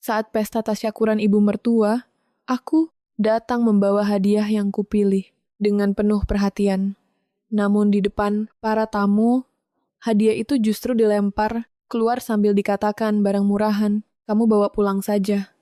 Saat pesta tasyakuran ibu mertua, aku datang membawa hadiah yang kupilih dengan penuh perhatian. Namun di depan para tamu, hadiah itu justru dilempar keluar sambil dikatakan barang murahan, kamu bawa pulang saja.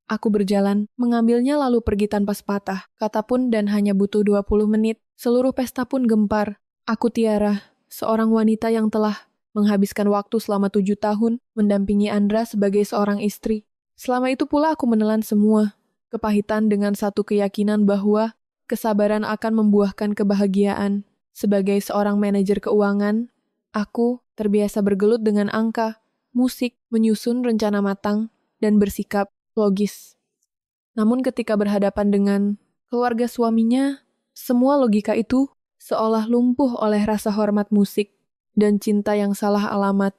Aku berjalan, mengambilnya lalu pergi tanpa sepatah, kata pun dan hanya butuh 20 menit. Seluruh pesta pun gempar. Aku Tiara, seorang wanita yang telah menghabiskan waktu selama 7 tahun mendampingi Andra sebagai seorang istri. Selama itu pula aku menelan semua kepahitan dengan satu keyakinan bahwa kesabaran akan membuahkan kebahagiaan. Sebagai seorang manajer keuangan, aku terbiasa bergelut dengan angka, musik, menyusun rencana matang, dan bersikap logis. Namun ketika berhadapan dengan keluarga suaminya, semua logika itu seolah lumpuh oleh rasa hormat musik dan cinta yang salah alamat.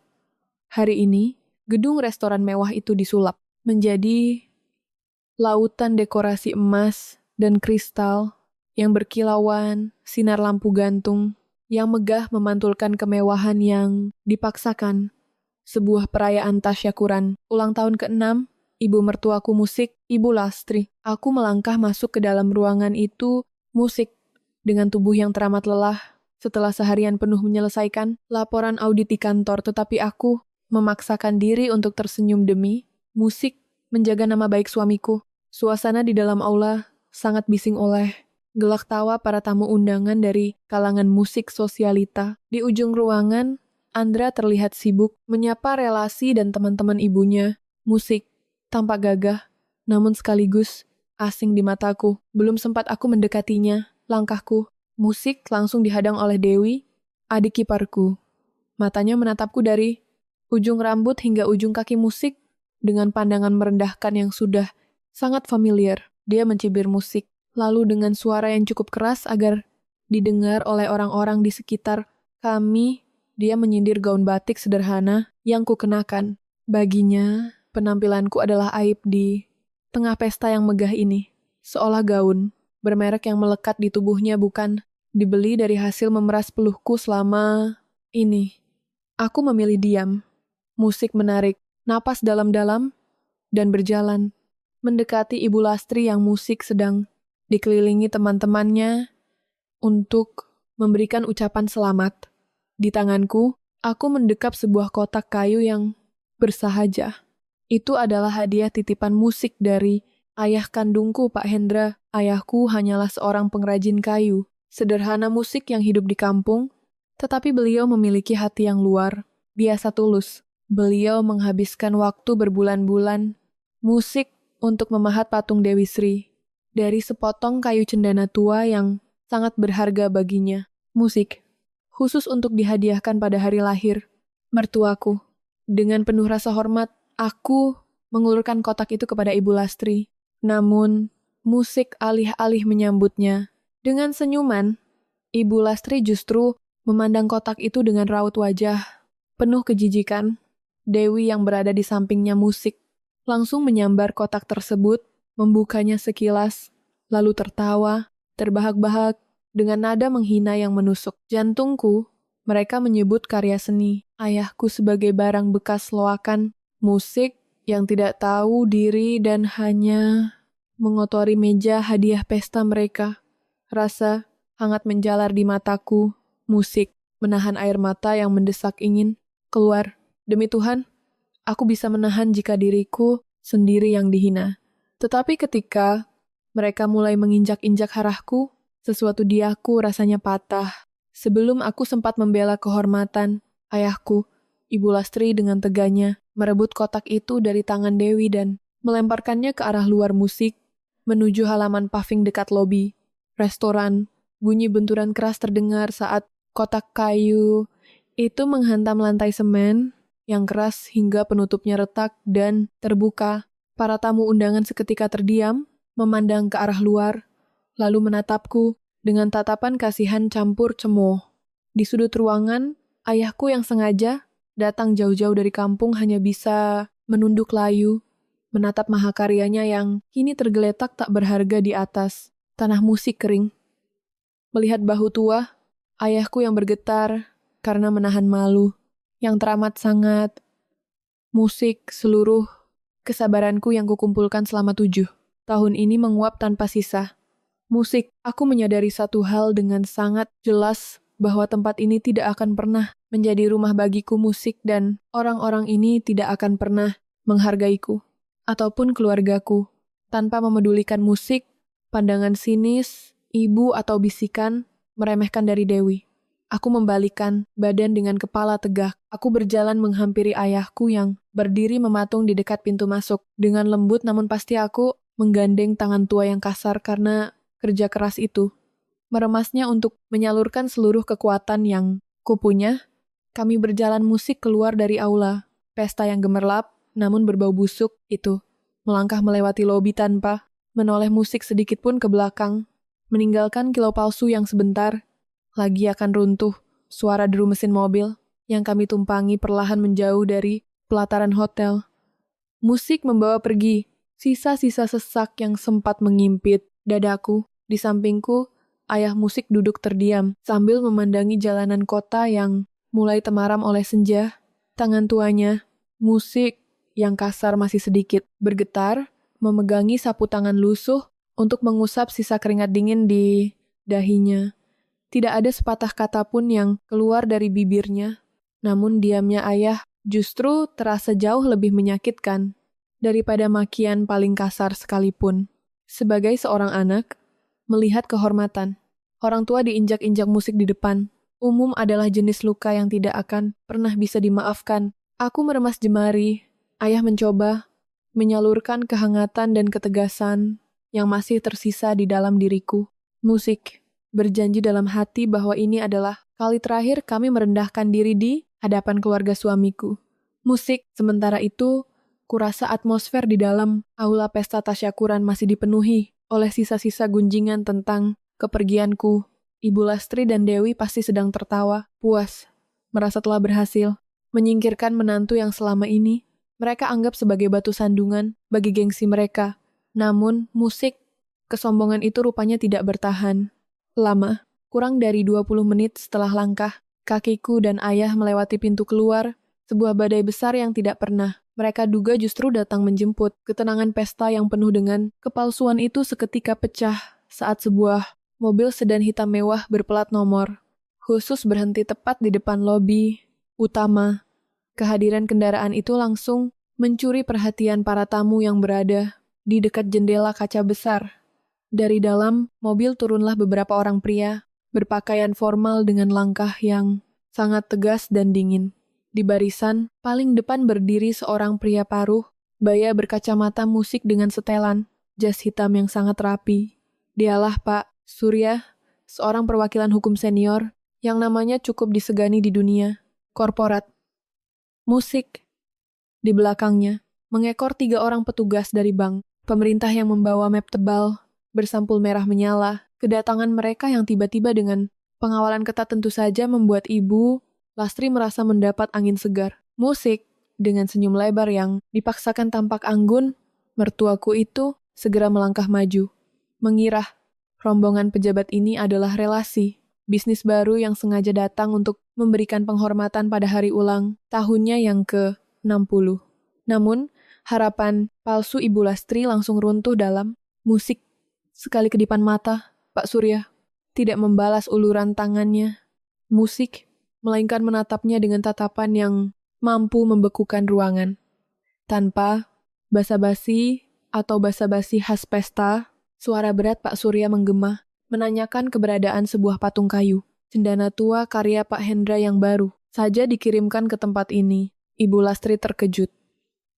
Hari ini, gedung restoran mewah itu disulap menjadi lautan dekorasi emas dan kristal yang berkilauan, sinar lampu gantung yang megah memantulkan kemewahan yang dipaksakan. Sebuah perayaan tasyakuran, ulang tahun ke-6, ibu mertuaku musik, Ibu Lastri. Aku melangkah masuk ke dalam ruangan itu, musik, dengan tubuh yang teramat lelah. Setelah seharian penuh menyelesaikan laporan audit di kantor, tetapi aku memaksakan diri untuk tersenyum demi musik menjaga nama baik suamiku. Suasana di dalam aula sangat bising oleh gelak tawa para tamu undangan dari kalangan musik sosialita. Di ujung ruangan, Andra terlihat sibuk menyapa relasi dan teman-teman ibunya. Musik tampak gagah, namun sekaligus asing di mataku. Belum sempat aku mendekatinya, langkahku musik langsung dihadang oleh Dewi, adik kiparku. Matanya menatapku dari ujung rambut hingga ujung kaki musik dengan pandangan merendahkan yang sudah sangat familiar. Dia mencibir musik, lalu dengan suara yang cukup keras agar didengar oleh orang-orang di sekitar kami, dia menyindir gaun batik sederhana yang kukenakan. Baginya, penampilanku adalah aib di tengah pesta yang megah ini. Seolah gaun bermerek yang melekat di tubuhnya bukan dibeli dari hasil memeras peluhku selama ini. Aku memilih diam. Musik menarik, napas dalam-dalam, dan berjalan. Mendekati Ibu Lastri yang musik sedang dikelilingi teman-temannya untuk memberikan ucapan selamat. Di tanganku, aku mendekap sebuah kotak kayu yang bersahaja. Itu adalah hadiah titipan musik dari ayah kandungku, Pak Hendra. Ayahku hanyalah seorang pengrajin kayu. Sederhana musik yang hidup di kampung, tetapi beliau memiliki hati yang luar biasa tulus. Beliau menghabiskan waktu berbulan-bulan musik untuk memahat patung Dewi Sri dari sepotong kayu cendana tua yang sangat berharga baginya. Musik khusus untuk dihadiahkan pada hari lahir mertuaku. Dengan penuh rasa hormat, aku mengulurkan kotak itu kepada Ibu Lastri. Namun, musik alih-alih menyambutnya. Dengan senyuman, Ibu Lastri justru memandang kotak itu dengan raut wajah penuh kejijikan. Dewi yang berada di sampingnya musik langsung menyambar kotak tersebut, membukanya sekilas, lalu tertawa, terbahak-bahak, dengan nada menghina yang menusuk jantungku. Mereka menyebut karya seni ayahku sebagai barang bekas loakan musik yang tidak tahu diri dan hanya mengotori meja hadiah pesta mereka. Rasa hangat menjalar di mataku. Musik menahan air mata yang mendesak ingin keluar. Demi Tuhan, aku bisa menahan jika diriku sendiri yang dihina. Tetapi ketika mereka mulai menginjak-injak harahku, sesuatu di aku rasanya patah. Sebelum aku sempat membela kehormatan ayahku, Ibu Lastri dengan teganya merebut kotak itu dari tangan Dewi dan melemparkannya ke arah luar musik, menuju halaman paving dekat lobi restoran. Bunyi benturan keras terdengar saat kotak kayu itu menghantam lantai semen yang keras hingga penutupnya retak dan terbuka. Para tamu undangan seketika terdiam, memandang ke arah luar, lalu menatapku dengan tatapan kasihan campur cemooh. Di sudut ruangan, ayahku yang sengaja datang jauh-jauh dari kampung hanya bisa menunduk layu, menatap mahakaryanya yang kini tergeletak tak berharga di atas tanah musik kering. Melihat bahu tua, ayahku yang bergetar karena menahan malu, yang teramat sangat. Musik seluruh Kesabaranku yang kukumpulkan selama 7 tahun ini menguap tanpa sisa. Musik, aku menyadari satu hal dengan sangat jelas bahwa tempat ini tidak akan pernah menjadi rumah bagiku musik dan orang-orang ini tidak akan pernah menghargaiku ataupun keluargaku. Tanpa memedulikan musik, pandangan sinis, ibu atau bisikan meremehkan dari Dewi. Aku membalikan badan dengan kepala tegak. Aku berjalan menghampiri ayahku yang berdiri mematung di dekat pintu masuk. Dengan lembut namun pasti aku menggandeng tangan tua yang kasar karena kerja keras itu. Meremasnya untuk menyalurkan seluruh kekuatan yang kupunya. Kami berjalan musik keluar dari aula. Pesta yang gemerlap namun berbau busuk itu. Melangkah melewati lobi tanpa menoleh musik sedikit pun ke belakang. Meninggalkan kilau palsu yang sebentar lagi akan runtuh. Suara deru mesin mobil yang kami tumpangi perlahan menjauh dari pelataran hotel. Musik membawa pergi sisa-sisa sesak yang sempat mengimpit dadaku. Di sampingku, ayah musik duduk terdiam sambil memandangi jalanan kota yang mulai temaram oleh senja. Tangan tuanya, musik yang kasar masih sedikit bergetar, memegangi sapu tangan lusuh untuk mengusap sisa keringat dingin di dahinya. Tidak ada sepatah kata pun yang keluar dari bibirnya, namun diamnya ayah justru terasa jauh lebih menyakitkan daripada makian paling kasar sekalipun. Sebagai seorang anak, melihat kehormatan, orang tua diinjak-injak musik di depan, umum adalah jenis luka yang tidak akan pernah bisa dimaafkan. Aku meremas jemari, ayah mencoba menyalurkan kehangatan dan ketegasan yang masih tersisa di dalam diriku. Musik berjanji dalam hati bahwa ini adalah kali terakhir kami merendahkan diri di hadapan keluarga suamiku. Musik, sementara itu, kurasa atmosfer di dalam aula pesta tasyakuran masih dipenuhi oleh sisa-sisa gunjingan tentang kepergianku. Ibu Lastri dan Dewi pasti sedang tertawa, puas, merasa telah berhasil menyingkirkan menantu yang selama ini mereka anggap sebagai batu sandungan bagi gengsi mereka. Namun, musik, kesombongan itu rupanya tidak bertahan lama. Kurang dari 20 menit setelah langkah kakiku dan ayah melewati pintu keluar, sebuah badai besar yang tidak pernah mereka duga justru datang menjemput. Ketenangan pesta yang penuh dengan kepalsuan itu seketika pecah saat sebuah mobil sedan hitam mewah berplat nomor khusus berhenti tepat di depan lobi utama. Kehadiran kendaraan itu langsung mencuri perhatian para tamu yang berada di dekat jendela kaca besar. Dari dalam mobil turunlah beberapa orang pria, berpakaian formal dengan langkah yang sangat tegas dan dingin. Di barisan, paling depan berdiri seorang pria paruh, baya berkacamata musik dengan setelan, jas hitam yang sangat rapi. Dialah Pak Surya, seorang perwakilan hukum senior, yang namanya cukup disegani di dunia korporat. Musik. Di belakangnya, mengekor 3 orang petugas dari bank, pemerintah yang membawa map tebal, bersampul merah menyala. Kedatangan mereka yang tiba-tiba dengan pengawalan ketat tentu saja membuat Ibu Lastri merasa mendapat angin segar. Musik, dengan senyum lebar yang dipaksakan tampak anggun, mertuaku itu segera melangkah maju. Mengira, rombongan pejabat ini adalah relasi, bisnis baru yang sengaja datang untuk memberikan penghormatan pada hari ulang tahunnya yang ke-60. Namun, harapan palsu Ibu Lastri langsung runtuh dalam musik. Sekali kedipan mata, Pak Surya tidak membalas uluran tangannya. Musik, melainkan menatapnya dengan tatapan yang mampu membekukan ruangan. Tanpa basa-basi atau basa-basi khas pesta, suara berat Pak Surya menggema, menanyakan keberadaan sebuah patung kayu. Cendana tua karya Pak Hendra yang baru saja dikirimkan ke tempat ini. Ibu Lastri terkejut.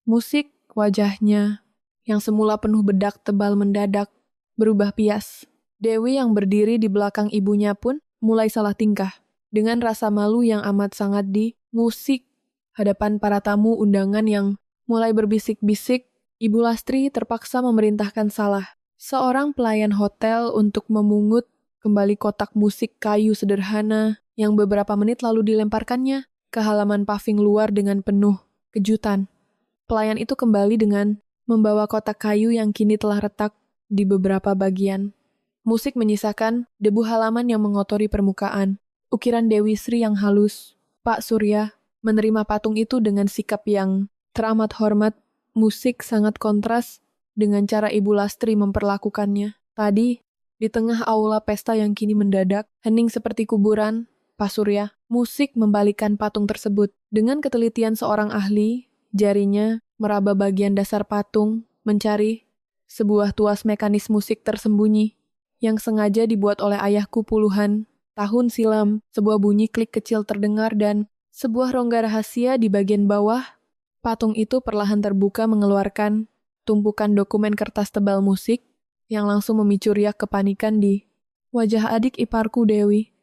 Musik, wajahnya yang semula penuh bedak tebal mendadak berubah pias. Dewi yang berdiri di belakang ibunya pun mulai salah tingkah. Dengan rasa malu yang amat sangat di musik, hadapan para tamu undangan yang mulai berbisik-bisik, Ibu Lastri terpaksa memerintahkan salah seorang pelayan hotel untuk memungut kembali kotak musik kayu sederhana yang beberapa menit lalu dilemparkannya ke halaman paving luar dengan penuh kejutan. Pelayan itu kembali dengan membawa kotak kayu yang kini telah retak di beberapa bagian. Musik menyisakan debu halaman yang mengotori permukaan. Ukiran Dewi Sri yang halus. Pak Surya menerima patung itu dengan sikap yang teramat hormat. Musik sangat kontras dengan cara Ibu Lastri memperlakukannya. Tadi, di tengah aula pesta yang kini mendadak, hening seperti kuburan, Pak Surya, musik membalikan patung tersebut. Dengan ketelitian seorang ahli, jarinya meraba bagian dasar patung, mencari sebuah tuas mekanis musik tersembunyi yang sengaja dibuat oleh ayahku puluhan tahun silam. Sebuah bunyi klik kecil terdengar dan sebuah rongga rahasia di bagian bawah patung itu perlahan terbuka mengeluarkan tumpukan dokumen kertas tebal musik yang langsung memicu riak kepanikan di wajah adik iparku Dewi.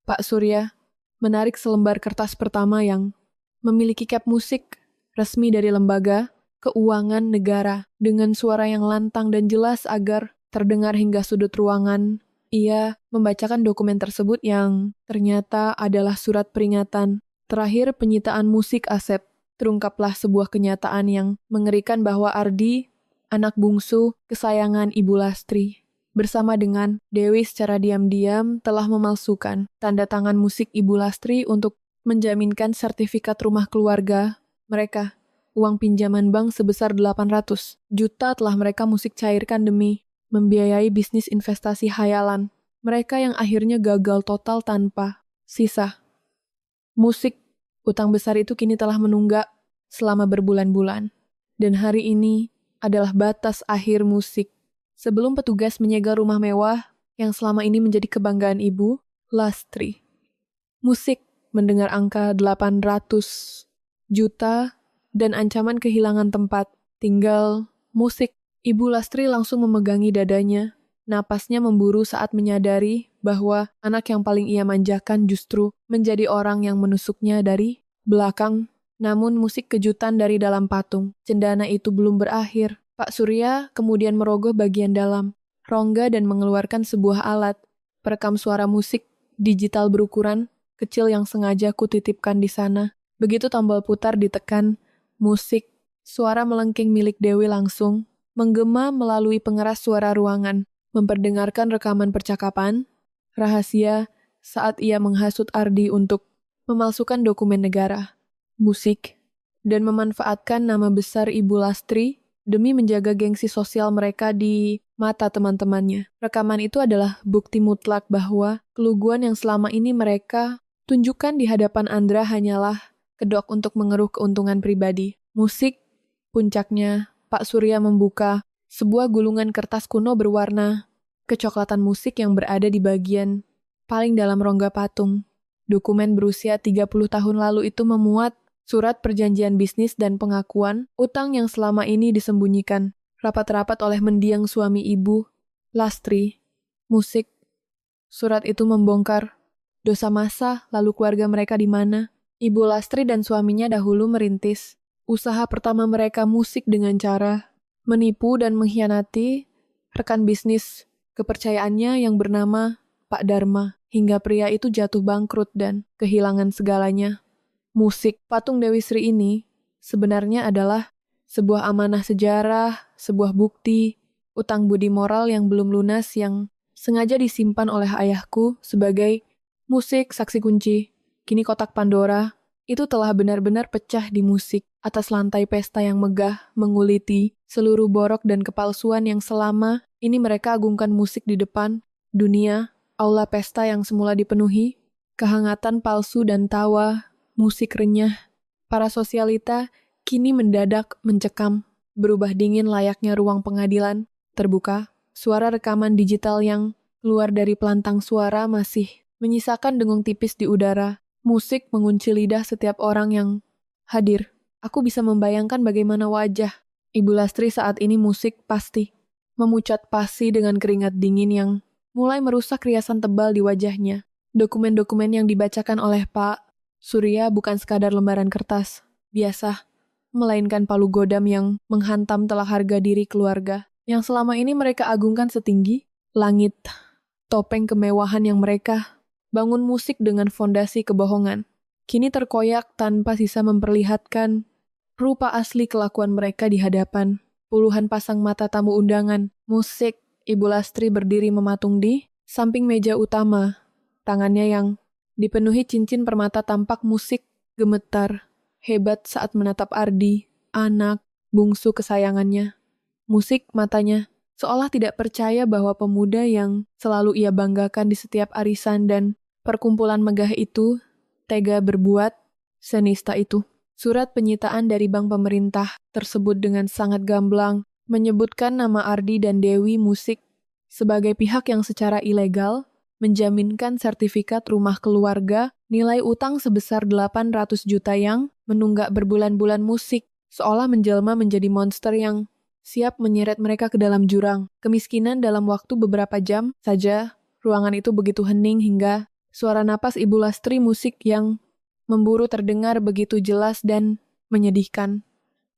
Pak Surya menarik selembar kertas pertama yang memiliki cap musik resmi dari Lembaga Keuangan Negara dengan suara yang lantang dan jelas agar terdengar hingga sudut ruangan. Ia membacakan dokumen tersebut yang ternyata adalah surat peringatan terakhir penyitaan musik Asep. Terungkaplah sebuah kenyataan yang mengerikan bahwa Ardi, anak bungsu kesayangan Ibu Lastri, bersama dengan Dewi secara diam-diam telah memalsukan tanda tangan musik Ibu Lastri untuk menjaminkan sertifikat rumah keluarga mereka. Uang pinjaman bank sebesar 800 juta telah mereka musik cairkan demi membiayai bisnis investasi hayalan mereka yang akhirnya gagal total tanpa sisa. Musik utang besar itu kini telah menunggak selama berbulan-bulan. Dan hari ini adalah batas akhir musik. Sebelum petugas menyegel rumah mewah yang selama ini menjadi kebanggaan Ibu Lastri. Musik mendengar angka 800 juta dan ancaman kehilangan tempat tinggal musik. Ibu Lastri langsung memegangi dadanya. Napasnya memburu saat menyadari bahwa anak yang paling ia manjakan justru menjadi orang yang menusuknya dari belakang. Namun musik kejutan dari dalam patung cendana itu belum berakhir. Pak Surya kemudian merogoh bagian dalam rongga dan mengeluarkan sebuah alat perekam suara musik digital berukuran kecil yang sengaja kutitipkan di sana. Begitu tombol putar ditekan, musik suara melengking milik Dewi langsung menggema melalui pengeras suara ruangan, memperdengarkan rekaman percakapan rahasia saat ia menghasut Ardi untuk memalsukan dokumen negara, musik, dan memanfaatkan nama besar Ibu Lastri demi menjaga gengsi sosial mereka di mata teman-temannya. Rekaman itu adalah bukti mutlak bahwa keluguan yang selama ini mereka tunjukkan di hadapan Andra hanyalah kedok untuk mengeruk keuntungan pribadi. Musik, puncaknya, Pak Surya membuka sebuah gulungan kertas kuno berwarna kecoklatan musik yang berada di bagian paling dalam rongga patung. Dokumen berusia 30 tahun lalu itu memuat surat perjanjian bisnis dan pengakuan utang yang selama ini disembunyikan rapat-rapat oleh mendiang suami Ibu Lastri. Musik. Surat itu membongkar dosa masa lalu keluarga mereka di mana. Ibu Lastri dan suaminya dahulu merintis usaha pertama mereka musik dengan cara menipu dan mengkhianati rekan bisnis kepercayaannya yang bernama Pak Dharma, hingga pria itu jatuh bangkrut dan kehilangan segalanya. Musik patung Dewi Sri ini sebenarnya adalah sebuah amanah sejarah, sebuah bukti, utang budi moral yang belum lunas yang sengaja disimpan oleh ayahku sebagai musik saksi kunci. Kini kotak Pandora itu telah benar-benar pecah di musik atas lantai pesta yang megah menguliti seluruh borok dan kepalsuan yang selama ini mereka agungkan musik di depan dunia. Aula pesta yang semula dipenuhi kehangatan palsu dan tawa musik renyah para sosialita kini mendadak mencekam, berubah dingin layaknya ruang pengadilan terbuka. Suara rekaman digital yang keluar dari pelantang suara masih menyisakan dengung tipis di udara. Musik mengunci lidah setiap orang yang hadir. Aku bisa membayangkan bagaimana wajah Ibu Lastri saat ini. Musik pasti memucat pasi dengan keringat dingin yang mulai merusak riasan tebal di wajahnya. Dokumen-dokumen yang dibacakan oleh Pak Surya bukan sekadar lembaran kertas biasa, melainkan palu godam yang menghantam telah harga diri keluarga yang selama ini mereka agungkan setinggi langit. Topeng kemewahan yang mereka bangun musik dengan fondasi kebohongan kini terkoyak tanpa sisa memperlihatkan rupa asli kelakuan mereka di hadapan puluhan pasang mata tamu undangan. Musik. Ibu Lastri berdiri mematung di samping meja utama. Tangannya yang dipenuhi cincin permata tampak musik gemetar hebat saat menatap Ardi, anak bungsu kesayangannya. Musik matanya, seolah tidak percaya bahwa pemuda yang selalu ia banggakan di setiap arisan dan perkumpulan megah itu tega berbuat senista itu. Surat penyitaan dari bank pemerintah tersebut dengan sangat gamblang menyebutkan nama Ardi dan Dewi Musik sebagai pihak yang secara ilegal menjaminkan sertifikat rumah keluarga nilai utang sebesar 800 juta yang menunggak berbulan-bulan Musik, seolah menjelma menjadi monster yang siap menyeret mereka ke dalam jurang kemiskinan dalam waktu beberapa jam saja. Ruangan itu begitu hening hingga suara napas Ibu Lastri Musik yang memburu terdengar begitu jelas dan menyedihkan.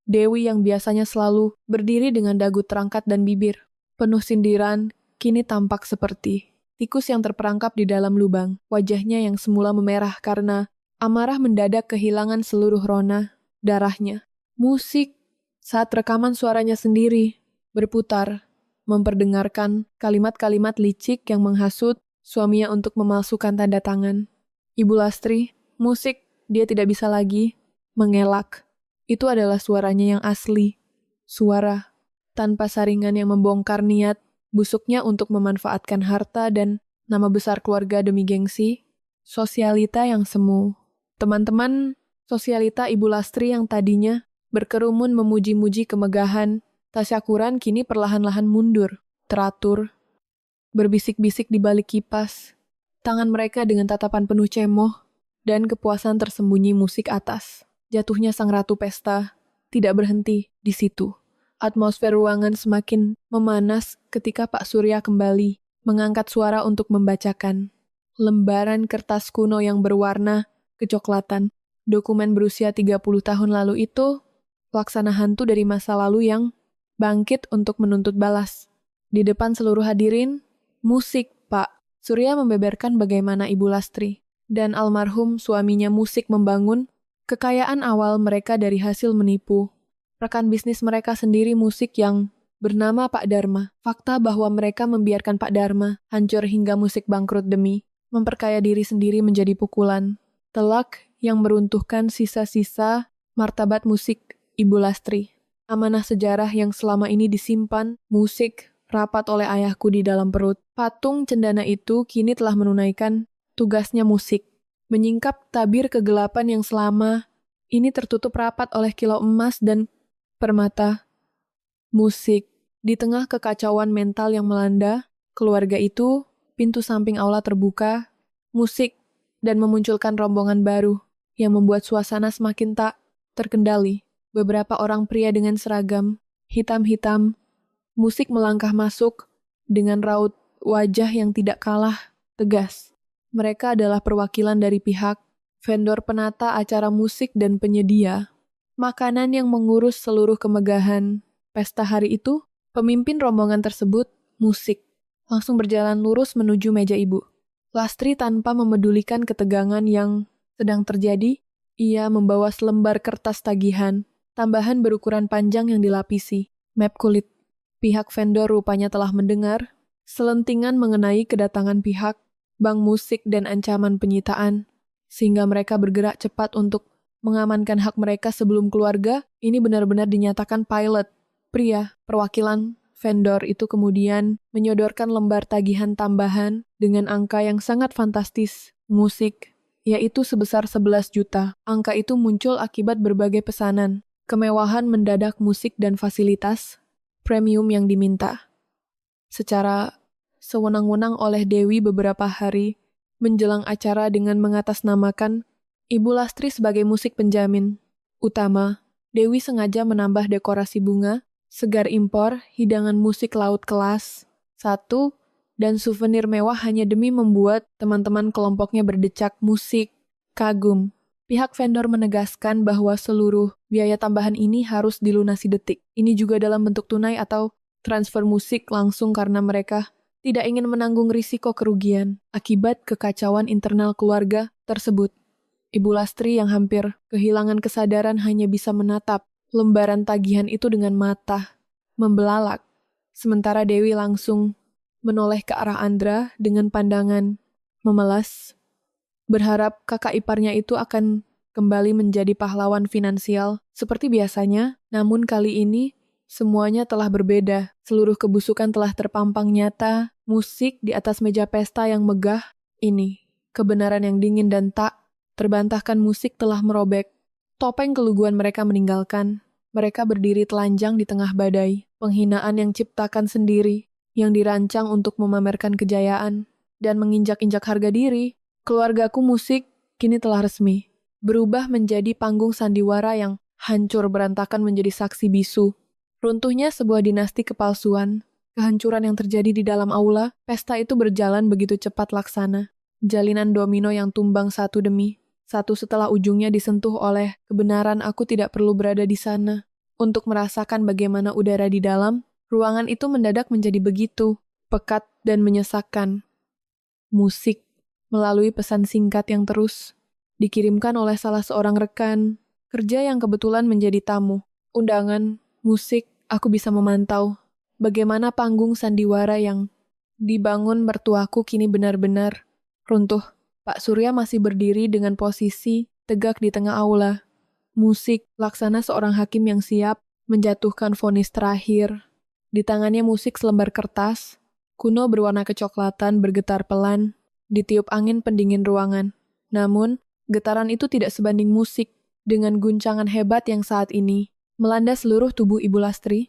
Dewi yang biasanya selalu berdiri dengan dagu terangkat dan bibir penuh sindiran, kini tampak seperti tikus yang terperangkap di dalam lubang. Wajahnya yang semula memerah karena amarah mendadak kehilangan seluruh rona darahnya. Musik saat rekaman suaranya sendiri berputar, memperdengarkan kalimat-kalimat licik yang menghasut suaminya untuk memalsukan tanda tangan. Ibu Lastri, Musik, dia tidak bisa lagi mengelak. Itu adalah suaranya yang asli. Suara tanpa saringan yang membongkar niat busuknya untuk memanfaatkan harta dan nama besar keluarga demi gengsi. Sosialita yang semu. Teman-teman sosialita Ibu Lastri yang tadinya berkerumun memuji-muji kemegahan tasyakuran kini perlahan-lahan mundur, teratur, berbisik-bisik di balik kipas. Tangan mereka dengan tatapan penuh cemoh dan kepuasan tersembunyi musik atas. Jatuhnya sang ratu pesta tidak berhenti di situ. Atmosfer ruangan semakin memanas ketika Pak Surya kembali mengangkat suara untuk membacakan lembaran kertas kuno yang berwarna kecoklatan. Dokumen berusia 30 tahun lalu itu laksana hantu dari masa lalu yang bangkit untuk menuntut balas. Di depan seluruh hadirin, Musik, Pak Surya membeberkan bagaimana Ibu Lastri dan almarhum suaminya Musik membangun kekayaan awal mereka dari hasil menipu rekan bisnis mereka sendiri Musik yang bernama Pak Dharma. Fakta bahwa mereka membiarkan Pak Dharma hancur hingga Musik bangkrut demi memperkaya diri sendiri menjadi pukulan telak yang meruntuhkan sisa-sisa martabat Musik Ibu Lastri. Amanah sejarah yang selama ini disimpan Musik rapat oleh ayahku di dalam perut. Patung cendana itu kini telah menunaikan tugasnya Musik, menyingkap tabir kegelapan yang selama ini tertutup rapat oleh kilau emas dan permata. Musik, di tengah kekacauan mental yang melanda keluarga itu, pintu samping aula terbuka, Musik, dan memunculkan rombongan baru yang membuat suasana semakin tak terkendali. Beberapa orang pria dengan seragam hitam-hitam, Musik melangkah masuk dengan raut wajah yang tidak kalah tegas. Mereka adalah perwakilan dari pihak vendor penata acara musik dan penyedia makanan yang mengurus seluruh kemegahan pesta hari itu. Pemimpin rombongan tersebut, Musik, langsung berjalan lurus menuju meja Ibu Lastri tanpa memedulikan ketegangan yang sedang terjadi. Ia membawa selembar kertas tagihan tambahan berukuran panjang yang dilapisi map kulit. Pihak vendor rupanya telah mendengar selentingan mengenai kedatangan pihak bank Musik dan ancaman penyitaan, sehingga mereka bergerak cepat untuk mengamankan hak mereka sebelum keluarga ini benar-benar dinyatakan pilot. Pria perwakilan vendor itu kemudian menyodorkan lembar tagihan tambahan dengan angka yang sangat fantastis Musik, yaitu sebesar 11 juta. Angka itu muncul akibat berbagai pesanan, kemewahan mendadak Musik dan fasilitas premium yang diminta secara sewenang-wenang oleh Dewi beberapa hari menjelang acara dengan mengatasnamakan Ibu Lastri sebagai musik penjamin utama. Dewi sengaja menambah dekorasi bunga, segar impor, hidangan musik laut kelas 1, dan souvenir mewah hanya demi membuat teman-teman kelompoknya berdecak Musik kagum. Pihak vendor menegaskan bahwa seluruh biaya tambahan ini harus dilunasi detik. Ini juga dalam bentuk tunai atau transfer Musik langsung karena mereka tidak ingin menanggung risiko kerugian akibat kekacauan internal keluarga tersebut. Ibu Lastri yang hampir kehilangan kesadaran hanya bisa menatap lembaran tagihan itu dengan mata membelalak. Sementara Dewi langsung menoleh ke arah Andra dengan pandangan memelas, berharap kakak iparnya itu akan kembali menjadi pahlawan finansial seperti biasanya, namun kali ini semuanya telah berbeda. Seluruh kebusukan telah terpampang nyata, musik di atas meja pesta yang megah. Ini, kebenaran yang dingin dan tak terbantahkan musik telah merobek. Topeng keluguan mereka meninggalkan. Mereka berdiri telanjang di tengah badai. Penghinaan yang ciptakan sendiri, yang dirancang untuk memamerkan kejayaan dan menginjak-injak harga diri. Keluargaku musik kini telah resmi berubah menjadi panggung sandiwara yang hancur berantakan menjadi saksi bisu. Runtuhnya sebuah dinasti kepalsuan, kehancuran yang terjadi di dalam aula, pesta itu berjalan begitu cepat laksana. Jalinan domino yang tumbang satu demi satu setelah ujungnya disentuh oleh kebenaran. Aku tidak perlu berada di sana untuk merasakan bagaimana udara di dalam ruangan itu mendadak menjadi begitu pekat dan menyesakkan. Musik melalui pesan singkat yang terus dikirimkan oleh salah seorang rekan kerja yang kebetulan menjadi tamu. Undangan, musik, aku bisa memantau bagaimana panggung sandiwara yang dibangun mertuaku kini benar-benar runtuh. Pak Surya masih berdiri dengan posisi tegak di tengah aula. Musik, laksana seorang hakim yang siap menjatuhkan vonis terakhir. Di tangannya musik selembar kertas, kuno berwarna kecoklatan bergetar pelan, ditiup angin pendingin ruangan. Namun, getaran itu tidak sebanding musik dengan guncangan hebat yang saat ini melanda seluruh tubuh Ibu Lastri.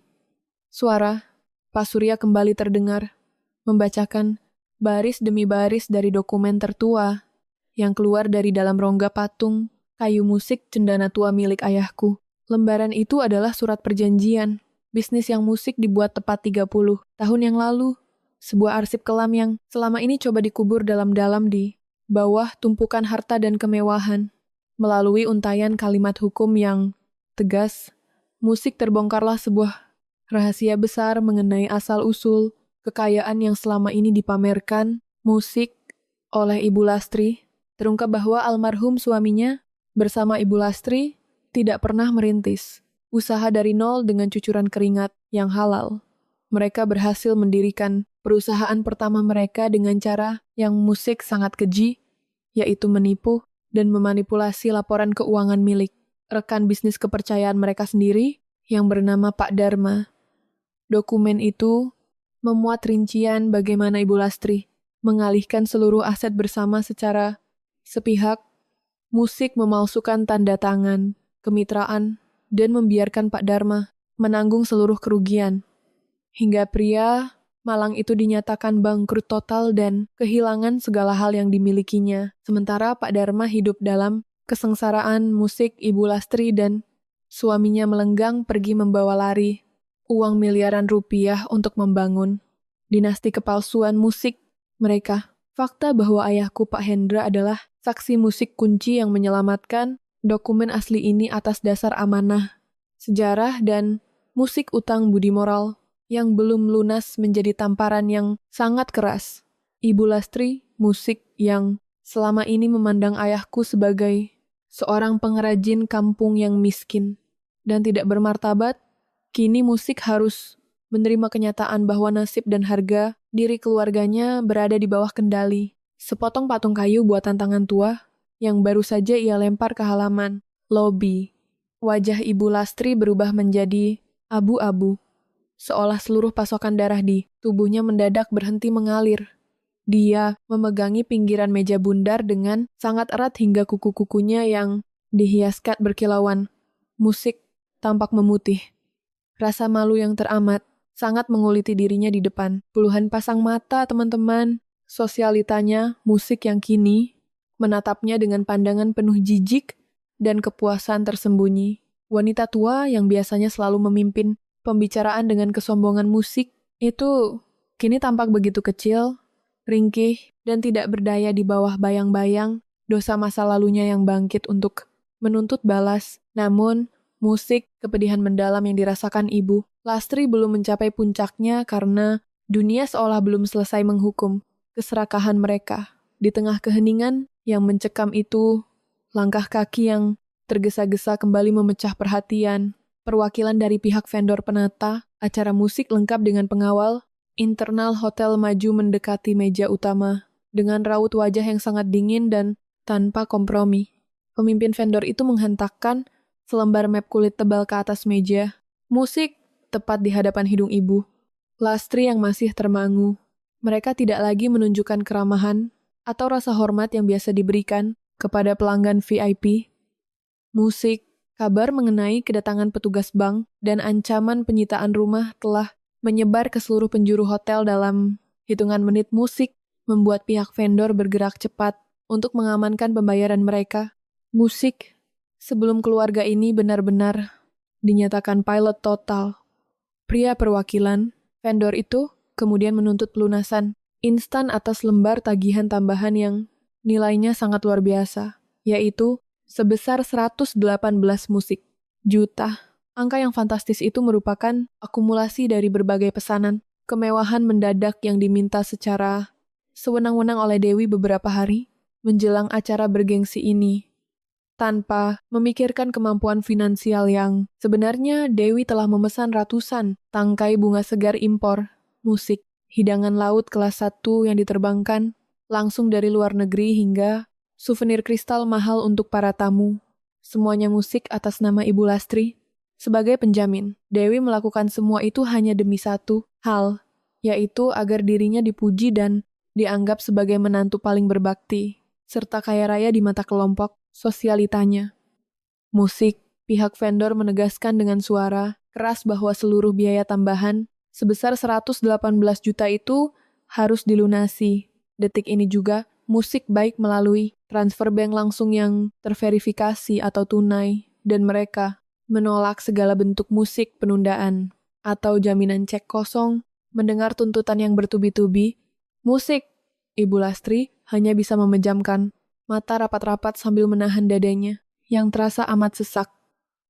Suara Pak Surya kembali terdengar, membacakan baris demi baris dari dokumen tertua yang keluar dari dalam rongga patung kayu musik cendana tua milik ayahku. Lembaran itu adalah surat perjanjian bisnis yang musik dibuat tepat 30 tahun yang lalu. Sebuah arsip kelam yang selama ini coba dikubur dalam-dalam di bawah tumpukan harta dan kemewahan. Melalui untayan kalimat hukum yang tegas, musik terbongkarlah sebuah rahasia besar mengenai asal-usul kekayaan yang selama ini dipamerkan. Musik oleh Ibu Lastri terungkap bahwa almarhum suaminya bersama Ibu Lastri tidak pernah merintis usaha dari nol dengan cucuran keringat yang halal. Mereka berhasil mendirikan perusahaan pertama mereka dengan cara yang musik sangat keji, yaitu menipu dan memanipulasi laporan keuangan milik rekan bisnis kepercayaan mereka sendiri yang bernama Pak Dharma. Dokumen itu memuat rincian bagaimana Ibu Lastri mengalihkan seluruh aset bersama secara sepihak. Musik memalsukan tanda tangan, kemitraan, dan membiarkan Pak Dharma menanggung seluruh kerugian. Hingga pria malang itu dinyatakan bangkrut total dan kehilangan segala hal yang dimilikinya. Sementara Pak Dharma hidup dalam kesengsaraan. Musik, Ibu Lastri, dan suaminya melenggang pergi membawa lari uang miliaran rupiah untuk membangun dinasti kepalsuan musik mereka. Fakta bahwa ayahku Pak Hendra adalah saksi musik kunci yang menyelamatkan dokumen asli ini atas dasar amanah, sejarah, dan musik utang budi moral yang belum lunas menjadi tamparan yang sangat keras. Ibu Lastri, musik yang selama ini memandang ayahku sebagai seorang pengrajin kampung yang miskin dan tidak bermartabat, kini musik harus menerima kenyataan bahwa nasib dan harga diri keluarganya berada di bawah kendali sepotong patung kayu buatan tangan tua yang baru saja ia lempar ke halaman lobi. Wajah Ibu Lastri berubah menjadi abu-abu, seolah seluruh pasokan darah di tubuhnya mendadak berhenti mengalir. Dia memegangi pinggiran meja bundar dengan sangat erat hingga kuku-kukunya yang dihias kat berkilauan. Musik tampak memutih. Rasa malu yang teramat sangat menguliti dirinya di depan puluhan pasang mata teman-teman sosialitanya. Musik yang kini menatapnya dengan pandangan penuh jijik dan kepuasan tersembunyi. Wanita tua yang biasanya selalu memimpin pembicaraan dengan kesombongan musik itu kini tampak begitu kecil, ringkih, dan tidak berdaya di bawah bayang-bayang dosa masa lalunya yang bangkit untuk menuntut balas. Namun, musik, kepedihan mendalam yang dirasakan Ibu Lastri belum mencapai puncaknya karena dunia seolah belum selesai menghukum keserakahan mereka. Di tengah keheningan yang mencekam itu, langkah kaki yang tergesa-gesa kembali memecah perhatian. Perwakilan dari pihak vendor penata acara musik lengkap dengan pengawal internal hotel maju mendekati meja utama dengan raut wajah yang sangat dingin dan tanpa kompromi. Pemimpin vendor itu menghentakkan selembar map kulit tebal ke atas meja. Musik tepat di hadapan hidung ibu. Lastri yang masih termangu. Mereka tidak lagi menunjukkan keramahan atau rasa hormat yang biasa diberikan kepada pelanggan VIP. Musik, kabar mengenai kedatangan petugas bank, dan ancaman penyitaan rumah telah menyebar ke seluruh penjuru hotel dalam hitungan menit. Musik membuat pihak vendor bergerak cepat untuk mengamankan pembayaran mereka. Musik, sebelum keluarga ini benar-benar dinyatakan pilot total. Pria perwakilan, vendor itu kemudian menuntut pelunasan instan atas lembar tagihan tambahan yang nilainya sangat luar biasa, yaitu sebesar 118 musik juta. Angka yang fantastis itu merupakan akumulasi dari berbagai pesanan, kemewahan mendadak yang diminta secara sewenang-wenang oleh Dewi beberapa hari menjelang acara bergengsi ini. Tanpa memikirkan kemampuan finansial yang sebenarnya, Dewi telah memesan ratusan tangkai bunga segar impor, musik, hidangan laut kelas 1 yang diterbangkan langsung dari luar negeri hingga souvenir kristal mahal untuk para tamu. Semuanya musik atas nama Ibu Lastri. Sebagai penjamin, Dewi melakukan semua itu hanya demi satu hal, yaitu agar dirinya dipuji dan dianggap sebagai menantu paling berbakti, serta kaya raya di mata kelompok sosialitanya. Musik, pihak vendor menegaskan dengan suara keras bahwa seluruh biaya tambahan sebesar 118 juta itu harus dilunasi. Detik ini juga, musik baik melalui transfer bank langsung yang terverifikasi atau tunai, dan mereka menolak segala bentuk musik penundaan atau jaminan cek kosong. Mendengar tuntutan yang bertubi-tubi, musik, Ibu Lastri hanya bisa memejamkan mata rapat-rapat sambil menahan dadanya yang terasa amat sesak.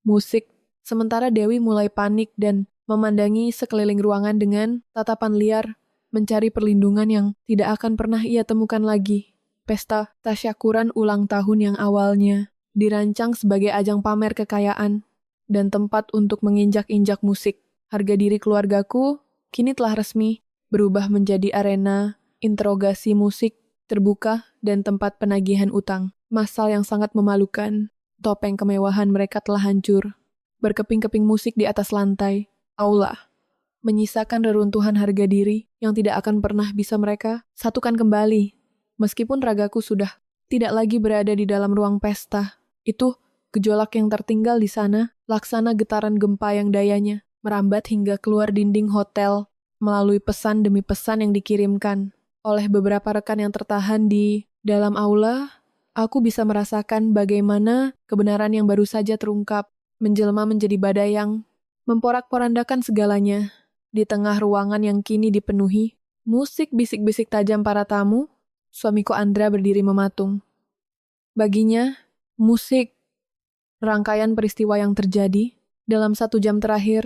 Musik, sementara Dewi mulai panik dan memandangi sekeliling ruangan dengan tatapan liar, mencari perlindungan yang tidak akan pernah ia temukan lagi. Pesta tasyakuran ulang tahun yang awalnya dirancang sebagai ajang pamer kekayaan dan tempat untuk menginjak-injak musik. Harga diri keluargaku kini telah resmi berubah menjadi arena interogasi musik terbuka dan tempat penagihan utang. Masal yang sangat memalukan. Topeng kemewahan mereka telah hancur. Berkeping-keping musik di atas lantai aula, menyisakan reruntuhan harga diri yang tidak akan pernah bisa mereka satukan kembali. Meskipun ragaku sudah tidak lagi berada di dalam ruang pesta, itu gejolak yang tertinggal di sana, laksana getaran gempa yang dayanya merambat hingga keluar dinding hotel melalui pesan demi pesan yang dikirimkan oleh beberapa rekan yang tertahan di dalam aula. Aku bisa merasakan bagaimana kebenaran yang baru saja terungkap menjelma menjadi badai yang memporak-porandakan segalanya. Di tengah ruangan yang kini dipenuhi musik bisik-bisik tajam para tamu, suamiku Andra berdiri mematung. Baginya, musik, rangkaian peristiwa yang terjadi dalam 1 jam terakhir,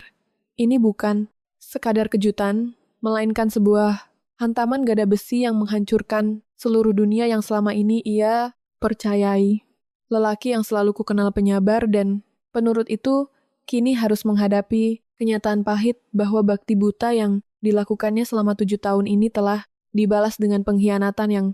ini bukan sekadar kejutan, melainkan sebuah hantaman gada besi yang menghancurkan seluruh dunia yang selama ini ia percayai. Lelaki yang selalu kukenal penyabar dan penurut itu kini harus menghadapi kenyataan pahit bahwa bakti buta yang dilakukannya selama 7 tahun ini telah dibalas dengan pengkhianatan yang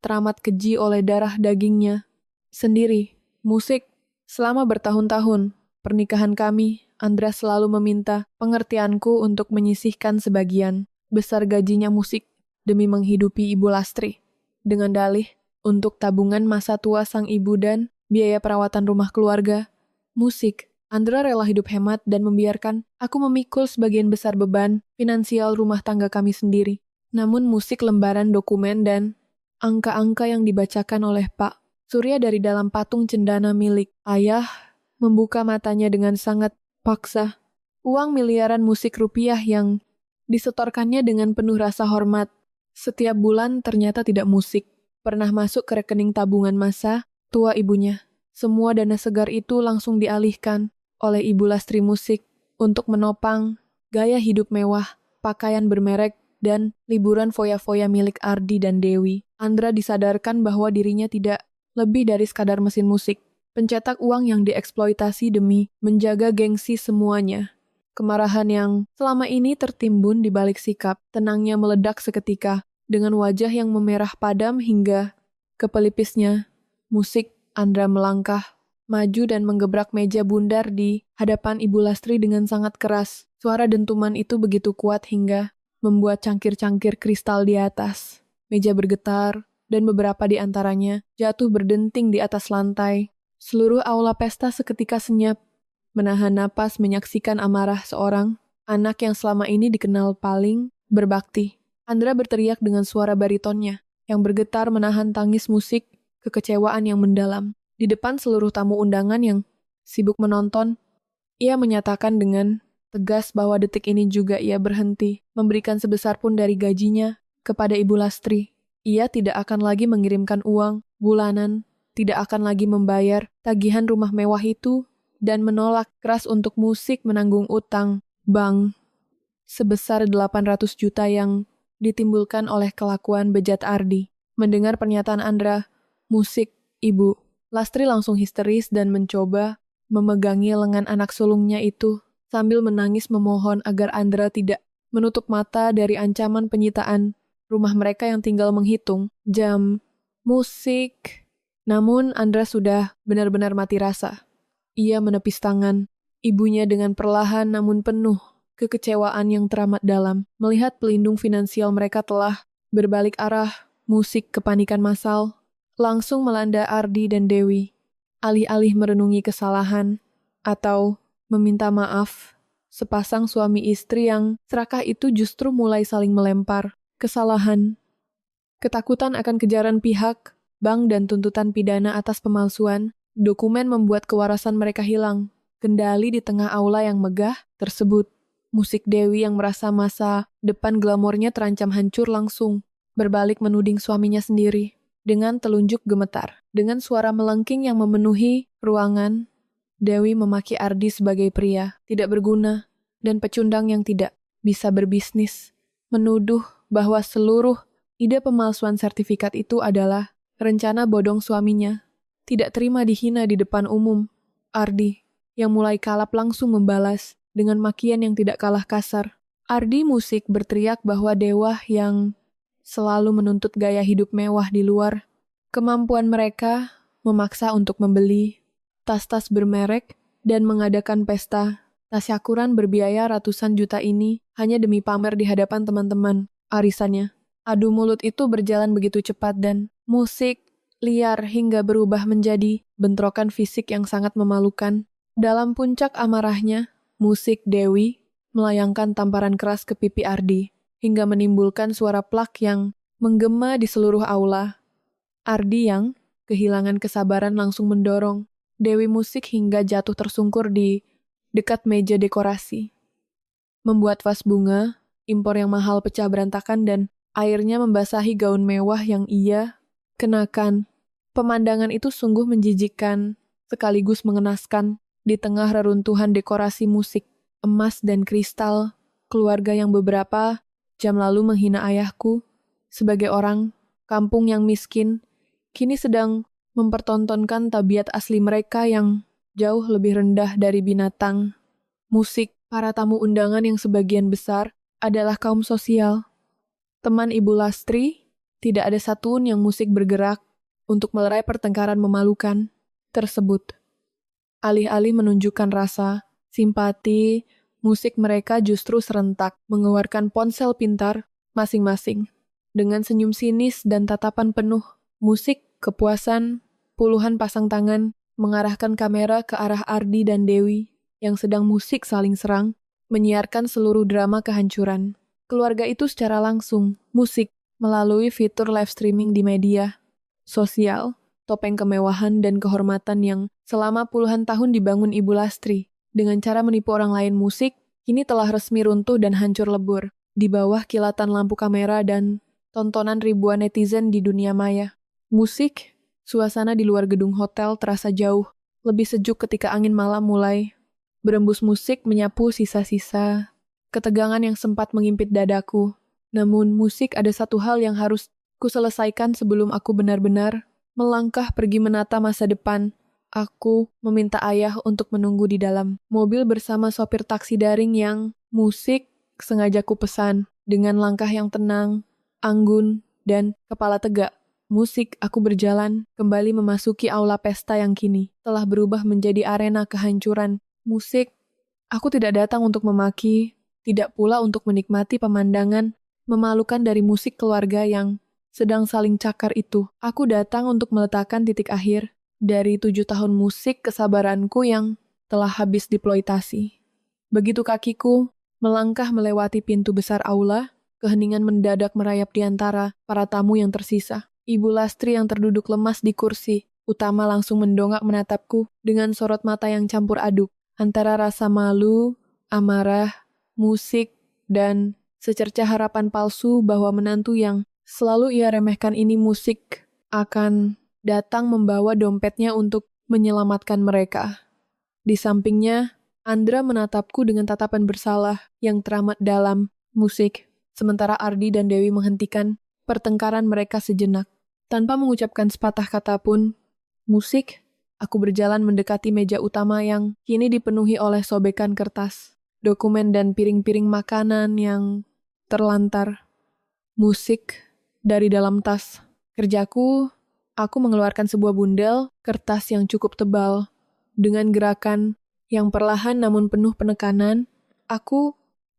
teramat keji oleh darah dagingnya sendiri. Musik, selama bertahun-tahun pernikahan kami, Andra selalu meminta pengertianku untuk menyisihkan sebagian besar gajinya musik demi menghidupi Ibu Lastri. Dengan dalih, untuk tabungan masa tua sang ibu dan biaya perawatan rumah keluarga. Musik, Andra rela hidup hemat dan membiarkan aku memikul sebagian besar beban finansial rumah tangga kami sendiri. Namun musik lembaran dokumen dan angka-angka yang dibacakan oleh Pak Surya dari dalam patung cendana milik ayah membuka matanya dengan sangat paksa. Uang miliaran musik rupiah yang disetorkannya dengan penuh rasa hormat setiap bulan ternyata tidak musik, pernah masuk ke rekening tabungan masa tua ibunya. Semua dana segar itu langsung dialihkan oleh Ibu Lastri Musik untuk menopang gaya hidup mewah, pakaian bermerek, dan liburan foya-foya milik Ardi dan Dewi. Andra disadarkan bahwa dirinya tidak lebih dari sekadar mesin musik, pencetak uang yang dieksploitasi demi menjaga gengsi semuanya. Kemarahan yang selama ini tertimbun di balik sikap tenangnya meledak seketika dengan wajah yang memerah padam hingga ke pelipisnya. Musik, Andra melangkah maju dan menggebrak meja bundar di hadapan Ibu Lastri dengan sangat keras. Suara dentuman itu begitu kuat hingga membuat cangkir-cangkir kristal di atas meja bergetar, dan beberapa di antaranya jatuh berdenting di atas lantai. Seluruh aula pesta seketika senyap, menahan napas menyaksikan amarah seorang anak yang selama ini dikenal paling berbakti. Andra berteriak dengan suara baritonnya, yang bergetar menahan tangis musik kekecewaan yang mendalam. Di depan seluruh tamu undangan yang sibuk menonton, ia menyatakan dengan tegas bahwa detik ini juga ia berhenti memberikan sebesar pun dari gajinya kepada Ibu Lastri. Ia tidak akan lagi mengirimkan uang bulanan, tidak akan lagi membayar tagihan rumah mewah itu, dan menolak keras untuk musik menanggung utang bank sebesar 800 juta yang ditimbulkan oleh kelakuan bejat Ardi. Mendengar pernyataan Andra, musik, Ibu Lastri langsung histeris dan mencoba memegangi lengan anak sulungnya itu sambil menangis memohon agar Andra tidak menutup mata dari ancaman penyitaan rumah mereka yang tinggal menghitung jam musik. Namun Andra sudah benar-benar mati rasa. Ia menepis tangan ibunya dengan perlahan namun penuh kekecewaan yang teramat dalam. Melihat pelindung finansial mereka telah berbalik arah, musik kepanikan massal langsung melanda Ardi dan Dewi. Alih-alih merenungi kesalahan atau meminta maaf, sepasang suami istri yang serakah itu justru mulai saling melempar kesalahan, ketakutan akan kejaran pihak, bank dan tuntutan pidana atas pemalsuan. Dokumen membuat kewarasan mereka hilang. Kendali di tengah aula yang megah tersebut. Musik Dewi yang merasa masa depan glamornya terancam hancur langsung berbalik menuding suaminya sendiri. Dengan telunjuk gemetar, dengan suara melengking yang memenuhi ruangan, Dewi memaki Ardi sebagai pria tidak berguna dan pecundang yang tidak bisa berbisnis, menuduh bahwa seluruh ide pemalsuan sertifikat itu adalah rencana bodong suaminya. Tidak terima dihina di depan umum, Ardi, yang mulai kalap langsung membalas dengan makian yang tidak kalah kasar. Ardi musik berteriak bahwa dewa yang selalu menuntut gaya hidup mewah di luar kemampuan mereka memaksa untuk membeli tas-tas bermerek dan mengadakan pesta tasyakuran berbiaya ratusan juta ini hanya demi pamer di hadapan teman-teman arisannya. Adu mulut itu berjalan begitu cepat dan musik liar hingga berubah menjadi bentrokan fisik yang sangat memalukan. Dalam puncak amarahnya, musik Dewi melayangkan tamparan keras ke pipi Ardi hingga menimbulkan suara plak yang menggema di seluruh aula. Ardi yang kehilangan kesabaran langsung mendorong Dewi musik hingga jatuh tersungkur di dekat meja dekorasi. Membuat vas bunga, impor yang mahal pecah berantakan dan airnya membasahi gaun mewah yang ia kenakan. Pemandangan itu sungguh menjijikkan, sekaligus mengenaskan. Di tengah reruntuhan dekorasi musik, emas dan kristal, keluarga yang beberapa jam lalu menghina ayahku sebagai orang kampung yang miskin, kini sedang mempertontonkan tabiat asli mereka yang jauh lebih rendah dari binatang. Musik, para tamu undangan yang sebagian besar adalah kaum sosial. Teman Ibu Lastri, tidak ada satupun yang musik bergerak untuk melerai pertengkaran memalukan tersebut. Alih-alih menunjukkan rasa simpati, musik mereka justru serentak mengeluarkan ponsel pintar masing-masing. Dengan senyum sinis dan tatapan penuh musik kepuasan, puluhan pasang tangan mengarahkan kamera ke arah Ardi dan Dewi yang sedang musik saling serang, menyiarkan seluruh drama kehancuran. Keluarga itu secara langsung, musik, melalui fitur live streaming di media sosial, topeng kemewahan dan kehormatan yang selama puluhan tahun dibangun Ibu Lastri. Dengan cara menipu orang lain musik, kini telah resmi runtuh dan hancur lebur, di bawah kilatan lampu kamera dan tontonan ribuan netizen di dunia maya. Musik, suasana di luar gedung hotel terasa jauh, lebih sejuk ketika angin malam mulai berembus musik menyapu sisa-sisa ketegangan yang sempat mengimpit dadaku. Namun musik ada satu hal yang harus kuselesaikan sebelum aku benar-benar melangkah pergi menata masa depan. Aku meminta ayah untuk menunggu di dalam mobil bersama sopir taksi daring yang musik sengaja ku pesan. Dengan langkah yang tenang, anggun, dan kepala tegak, musik, aku berjalan kembali memasuki aula pesta yang kini telah berubah menjadi arena kehancuran. Musik, aku tidak datang untuk memaki, tidak pula untuk menikmati pemandangan memalukan dari musik keluarga yang sedang saling cakar itu. Aku datang untuk meletakkan titik akhir dari 7 tahun musik kesabaranku yang telah habis diploitasi. Begitu kakiku melangkah melewati pintu besar aula, keheningan mendadak merayap di antara para tamu yang tersisa. Ibu Lastri yang terduduk lemas di kursi utama langsung mendongak menatapku dengan sorot mata yang campur aduk antara rasa malu, amarah, musik, dan secercah harapan palsu bahwa menantu yang selalu ia remehkan ini musik akan datang membawa dompetnya untuk menyelamatkan mereka. Di sampingnya, Andra menatapku dengan tatapan bersalah yang teramat dalam. Musik, sementara Ardi dan Dewi menghentikan pertengkaran mereka sejenak. Tanpa mengucapkan sepatah kata pun, musik, aku berjalan mendekati meja utama yang kini dipenuhi oleh sobekan kertas, dokumen dan piring-piring makanan yang terlantar. Musik, dari dalam tas. Kerjaku, aku mengeluarkan sebuah bundel kertas yang cukup tebal. Dengan gerakan yang perlahan namun penuh penekanan, aku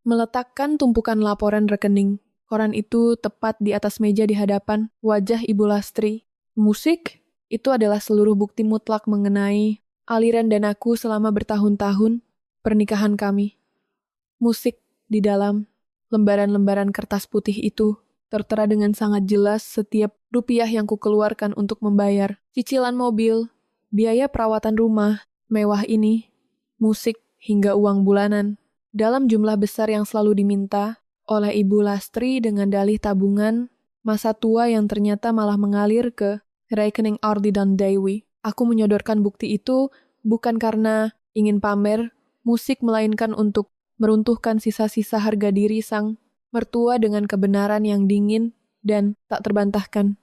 meletakkan tumpukan laporan rekening. Koran itu tepat di atas meja di hadapan wajah Ibu Lastri. Musik, itu adalah seluruh bukti mutlak mengenai aliran danaku selama bertahun-tahun pernikahan kami. Musik di dalam lembaran-lembaran kertas putih itu tertera dengan sangat jelas setiap rupiah yang kukeluarkan untuk membayar cicilan mobil, biaya perawatan rumah mewah ini, musik hingga uang bulanan dalam jumlah besar yang selalu diminta oleh Ibu Lastri dengan dalih tabungan masa tua yang ternyata malah mengalir ke rekening Ardi dan Dewi. Aku menyodorkan bukti itu bukan karena ingin pamer musik, melainkan untuk meruntuhkan sisa-sisa harga diri sang mertua dengan kebenaran yang dingin dan tak terbantahkan.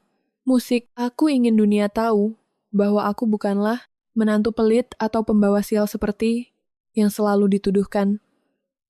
Musik, aku ingin dunia tahu bahwa aku bukanlah menantu pelit atau pembawa sial seperti yang selalu dituduhkan,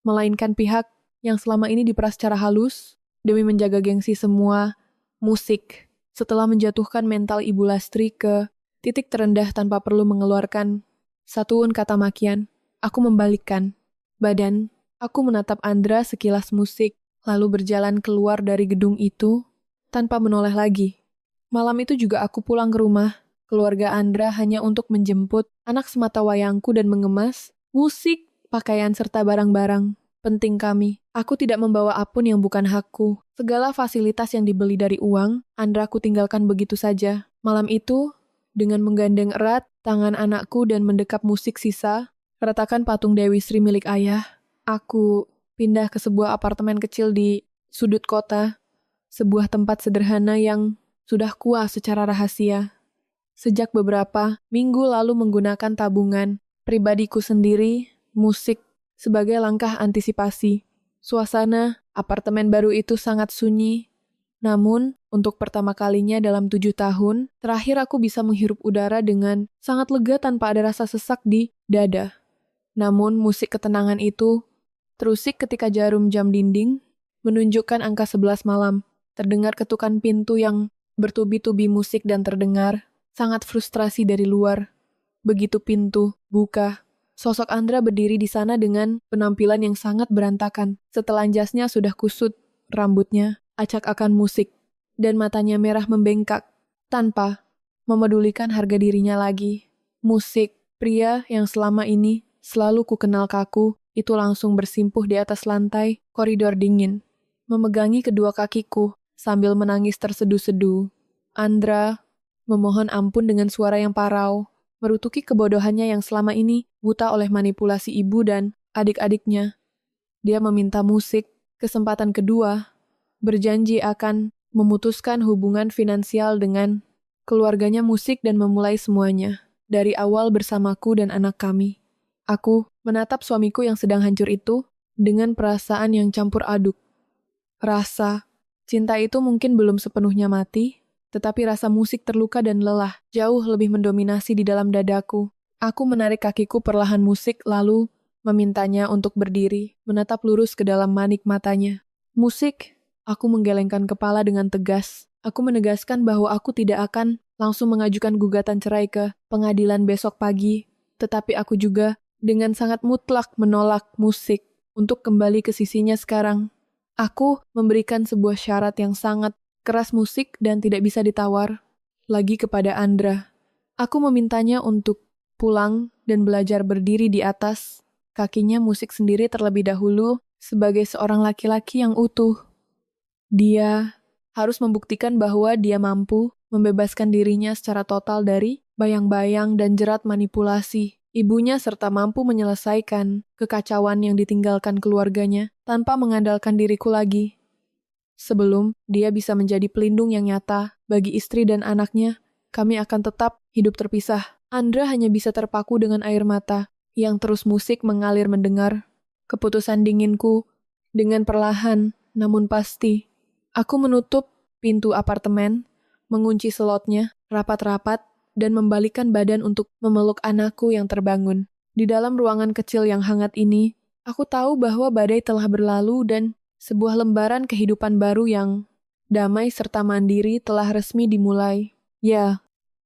melainkan pihak yang selama ini diperas secara halus demi menjaga gengsi semua. Musik, setelah menjatuhkan mental Ibu Lastri ke titik terendah tanpa perlu mengeluarkan satuun kata makian, aku membalikkan badan. Aku menatap Andra sekilas musik, lalu berjalan keluar dari gedung itu tanpa menoleh lagi. Malam itu juga aku pulang ke rumah keluarga Andra hanya untuk menjemput anak sematawayangku dan mengemas musik, pakaian, serta barang-barang penting kami. Aku tidak membawa apapun yang bukan hakku. Segala fasilitas yang dibeli dari uang, Andra aku tinggalkan begitu saja. Malam itu, dengan menggandeng erat tangan anakku dan mendekap musik sisa, retakan patung Dewi Sri milik ayah, aku pindah ke sebuah apartemen kecil di sudut kota, sebuah tempat sederhana yang sudah kuas secara rahasia. Sejak beberapa minggu lalu menggunakan tabungan pribadiku sendiri, musik sebagai langkah antisipasi. Suasana apartemen baru itu sangat sunyi, namun untuk pertama kalinya dalam 7 tahun, terakhir aku bisa menghirup udara dengan sangat lega tanpa ada rasa sesak di dada. Namun musik ketenangan itu terusik ketika jarum jam dinding menunjukkan angka 11 malam. Terdengar ketukan pintu yang bertubi-tubi musik dan terdengar sangat frustrasi dari luar. Begitu pintu buka, sosok Andra berdiri di sana dengan penampilan yang sangat berantakan. Setelan jasnya sudah kusut, rambutnya acak akan musik, dan matanya merah membengkak, tanpa memedulikan harga dirinya lagi. Musik, pria yang selama ini selalu kukenal kaku, itu langsung bersimpuh di atas lantai koridor dingin, memegangi kedua kakiku sambil menangis tersedu-sedu. Andra memohon ampun dengan suara yang parau, merutuki kebodohannya yang selama ini buta oleh manipulasi ibu dan adik-adiknya. Dia meminta musik, kesempatan kedua, berjanji akan memutuskan hubungan finansial dengan keluarganya musik dan memulai semuanya dari awal bersamaku dan anak kami. Aku menatap suamiku yang sedang hancur itu dengan perasaan yang campur aduk. Rasa cinta itu mungkin belum sepenuhnya mati, tetapi rasa musik terluka dan lelah jauh lebih mendominasi di dalam dadaku. Aku menarik kakiku perlahan musik lalu memintanya untuk berdiri, menatap lurus ke dalam manik matanya. Musik, aku menggelengkan kepala dengan tegas. Aku menegaskan bahwa aku tidak akan langsung mengajukan gugatan cerai ke pengadilan besok pagi, tetapi aku juga dengan sangat mutlak menolak musik untuk kembali ke sisinya sekarang. Aku memberikan sebuah syarat yang sangat keras musik dan tidak bisa ditawar lagi kepada Andra. Aku memintanya untuk pulang dan belajar berdiri di atas kakinya musik sendiri terlebih dahulu sebagai seorang laki-laki yang utuh. Dia harus membuktikan bahwa dia mampu membebaskan dirinya secara total dari bayang-bayang dan jerat manipulasi ibunya serta mampu menyelesaikan kekacauan yang ditinggalkan keluarganya tanpa mengandalkan diriku lagi. Sebelum dia bisa menjadi pelindung yang nyata bagi istri dan anaknya, kami akan tetap hidup terpisah. Andra hanya bisa terpaku dengan air mata yang terus musik mengalir mendengar keputusan dinginku dengan perlahan namun pasti. Aku menutup pintu apartemen, mengunci slotnya rapat-rapat, dan membalikkan badan untuk memeluk anakku yang terbangun. Di dalam ruangan kecil yang hangat ini, aku tahu bahwa badai telah berlalu dan sebuah lembaran kehidupan baru yang damai serta mandiri telah resmi dimulai. Ya,